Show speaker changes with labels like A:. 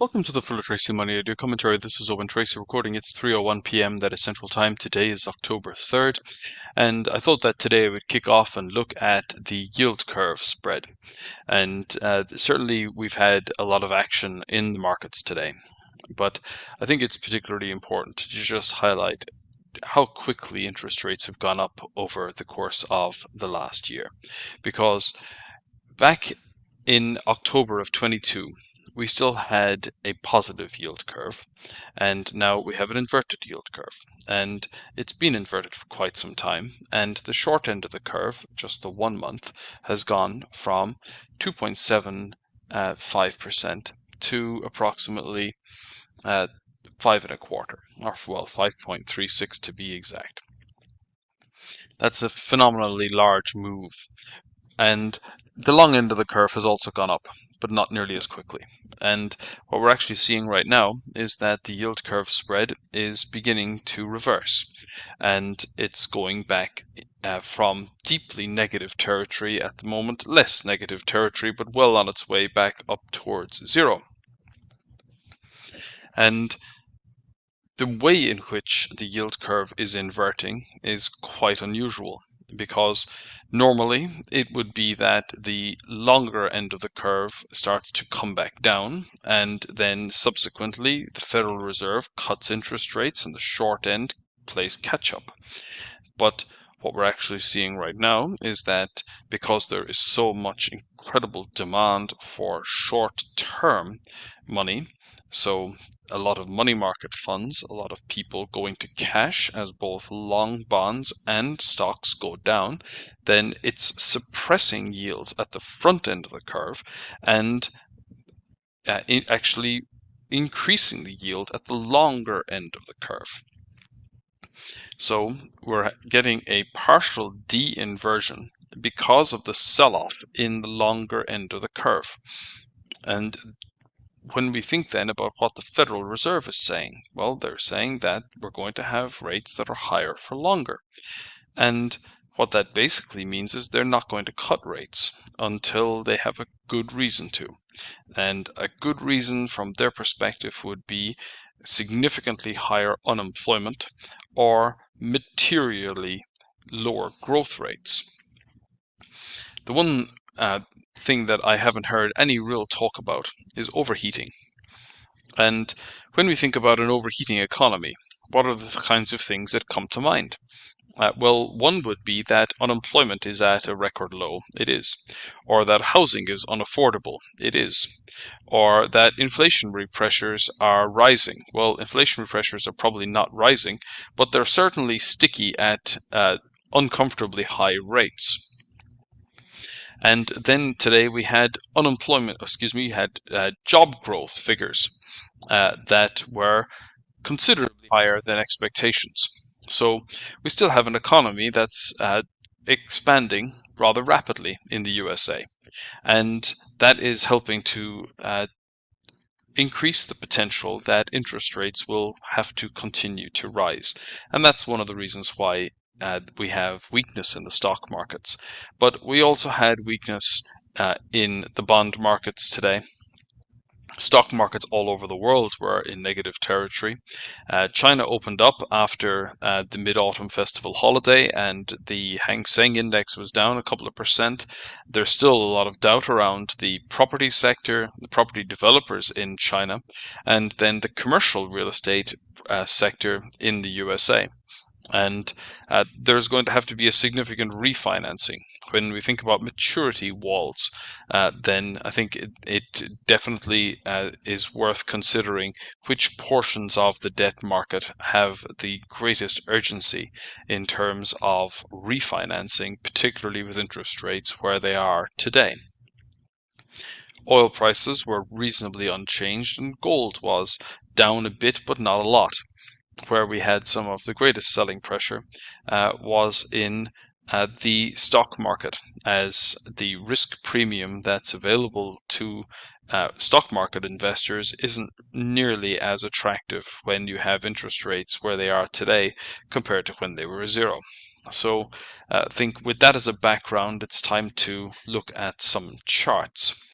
A: Welcome to the Fuller Tracy Money Idea Commentary. This is Owen Tracy recording. It's 3:01 p.m. That is Central Time. Today is October 3rd, and I thought that today I would kick off and look at the yield curve spread. And certainly we've had a lot of action in the markets today, but I think it's particularly important to just highlight how quickly interest rates have gone up over the course of the last year. Because back in October of 22, we still had a positive yield curve, and now we have an inverted yield curve. And it's been inverted for quite some time, and the short end of the curve, just the 1 month, has gone from 2.75% to approximately 5.25, or well, 5.36 to be exact. That's a phenomenally large move. And the long end of the curve has also gone up, but not nearly as quickly. And what we're actually seeing right now is that the yield curve spread is beginning to reverse. And it's going back from deeply negative territory at the moment, less negative territory, but well on its way back up towards zero. And the way in which the yield curve is inverting is quite unusual, because normally it would be that the longer end of the curve starts to come back down, and then subsequently the Federal Reserve cuts interest rates and the short end plays catch up. But what we're actually seeing right now is that because there is so much incredible demand for short-term money, so a lot of money market funds, a lot of people going to cash as both long bonds and stocks go down, then it's suppressing yields at the front end of the curve and actually increasing the yield at the longer end of the curve. So we're getting a partial de-inversion because of the sell-off in the longer end of the curve. And when we think then about what the Federal Reserve is saying, well, they're saying that we're going to have rates that are higher for longer. And what that basically means is they're not going to cut rates until they have a good reason to. And a good reason from their perspective would be significantly higher unemployment or materially lower growth rates. The one thing that I haven't heard any real talk about is overheating. And when we think about an overheating economy, what are the kinds of things that come to mind? Well, one would be that unemployment is at a record low. It is. Or that housing is unaffordable. It is. Or that inflationary pressures are rising. Well, inflationary pressures are probably not rising, but they're certainly sticky at uncomfortably high rates. And then today we had job growth figures that were considerably higher than expectations. So we still have an economy that's expanding rather rapidly in the USA, and that is helping to increase the potential that interest rates will have to continue to rise. And that's one of the reasons why we have weakness in the stock markets. But we also had weakness in the bond markets today. Stock markets all over the world were in negative territory. China opened up after the Mid-Autumn Festival holiday, and the Hang Seng Index was down a couple of percent. There's still a lot of doubt around the property sector, the property developers in China, and then the commercial real estate sector in the USA. And there's going to have to be a significant refinancing. When we think about maturity walls, then I think it definitely is worth considering which portions of the debt market have the greatest urgency in terms of refinancing, particularly with interest rates where they are today. Oil prices were reasonably unchanged, and gold was down a bit, but not a lot. Where we had some of the greatest selling pressure was in the stock market, as the risk premium that's available to stock market investors isn't nearly as attractive when you have interest rates where they are today compared to when they were zero. So I think with that as a background, it's time to look at some charts.